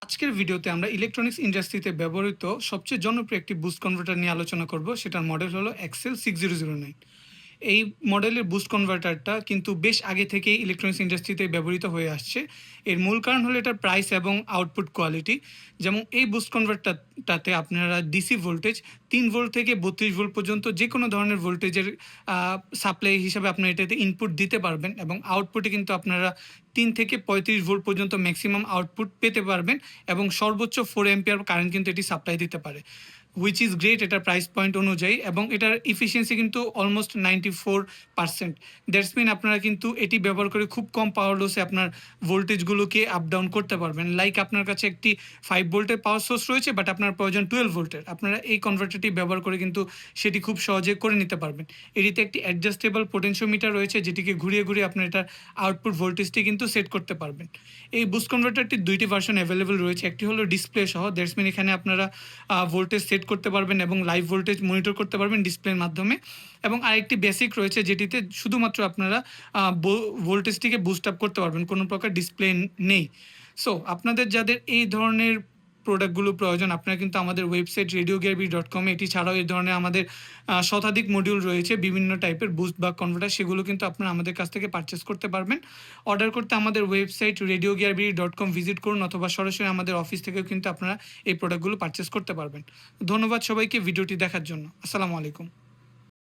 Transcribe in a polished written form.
আজকের ভিডিওতে আমরা ইলেকট্রনিক্স ইন্ডাস্ট্রিতে ব্যবহৃত সবচেয়ে জনপ্রিয় একটি বুস্ট কনভার্টার নিয়ে আলোচনা করব। সেটার মডেল হলো এক্সেল 6009। এই মডেলের বুস্ট কনভার্টারটা কিন্তু বেশ আগে থেকেই ইলেকট্রনিক্স ইন্ডাস্ট্রিতে ব্যবহৃত হয়ে আসছে। এর মূল কারণ হলো এটার প্রাইস এবং আউটপুট কোয়ালিটি। যেমন এই বুস্ট কনভার্টারটাতে আপনারা ডিসি ভোল্টেজ 3 ভোল্ট থেকে 32 ভোল্ট পর্যন্ত যে কোনো ধরনের ভোল্টেজের সাপ্লাই হিসাবে আপনারা এটাতে ইনপুট দিতে পারবেন এবং আউটপুটে কিন্তু আপনারা 3 থেকে 35 ভোল্ট পর্যন্ত ম্যাক্সিমাম আউটপুট পেতে পারবেন এবং সর্বোচ্চ 4 অ্যাম্পিয়ার কারেন্ট কিন্তু এটি সাপ্লাই দিতে পারে, হুইচ ইজ গ্রেট এটার প্রাইস পয়েন্ট অনুযায়ী। এবং এটার ইফিসিয়েন্সি কিন্তু অলমোস্ট 94%। দ্যাটস মিন আপনারা কিন্তু এটি ব্যবহার করে খুব কম পাওয়ার লসে আপনার ভোল্টেজগুলোকে আপ ডাউন করতে পারবেন। লাইক আপনার কাছে একটি 5 ভোল্টের পাওয়ার সোর্স রয়েছে, বাট আপনার প্রয়োজন 12 ভোল্টের, আপনারা এই কনভার্টারটি ব্যবহার করে কিন্তু সেটি খুব সহজে করে নিতে পারবেন। এটিতে একটি অ্যাডজাস্টেবল পোটেনশিওমিটার রয়েছে, যেটিকে ঘুরিয়ে ঘুরিয়ে আপনার এটার আউটপুট ভোল্টেজটি কিন্তু সেট করতে পারবেন। এই বুস্ট কনভার্টারটির দুইটি ভার্সন অ্যাভেলেবল রয়েছে। একটি হলো ডিসপ্লে সহ, দ্যাটস মিন এখানে আপনারা ভোল্টেজ সেট করতে পারবেন এবং লাইভ ভোল্টেজ মনিটর করতে পারবেন ডিসপ্লের মাধ্যমে। এবং আরেকটি বেসিক রয়েছে, যেটিতে শুধুমাত্র আপনারা ভোল্টেজটিকে বুস্ট আপ করতে পারবেন, কোনো প্রকার ডিসপ্লে নেই। সো আপনাদের যাদের এই ধরনের প্রোডাক্টগুলো প্রয়োজন, আপনারা কিন্তু আমাদের ওয়েবসাইট radiogarbhi.com এটি ছাড়াও এই ধরনের আমাদের শতাধিক মডিউল রয়েছে বিভিন্ন টাইপের বুস্ট বা কনভার্টার, সেগুলো কিন্তু আপনারা আমাদের কাছ থেকে পারচেস করতে পারবেন। অর্ডার করতে আমাদের ওয়েবসাইট radiogarbhi.com ভিজিট করুন, অথবা সরাসরি আমাদের অফিস থেকেও কিন্তু আপনারা এই প্রোডাক্টগুলো পারচেস করতে পারবেন। ধন্যবাদ সবাইকে ভিডিওটি দেখার জন্য। আসসালামু আলাইকুম।